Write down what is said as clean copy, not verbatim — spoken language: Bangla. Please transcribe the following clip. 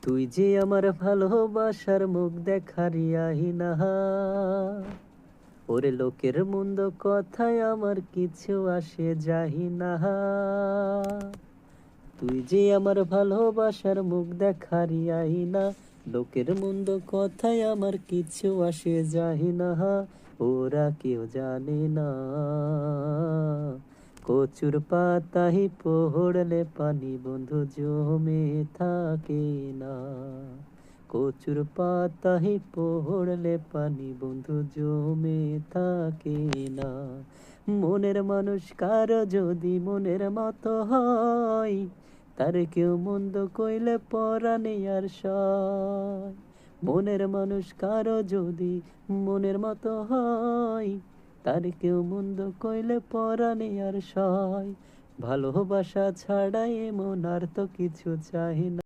তুই যে আমার ভালোবাসার মুখ দেখার আইনা, ওরে লোকের মন্দ কথায় আমার কিছু আসে যায় না। তুই যে আমার ভালোবাসার মুখ দেখার আইনা, লোকের মন্দ কথায় আমার কিছু আসে যায় না। ওরা কেউ জানে না, কচুর পাতায় পড়লে পানি বন্ধু জমে থাকে না। কচুর পাতায় পড়লে পানি বন্ধু জমে থাকে না। মনের মানুষ কারো যদি মনের মতো হয়, তার কেউ মন্দ কইলে পরাণে আর সয়। মনের মানুষ কারো যদি মনের মতো হয়, তার কেউ মন্দ কইলে পরাণে আর সয়। ভালোবাসা ছাড়া এমন আর তো কিছু চাই না।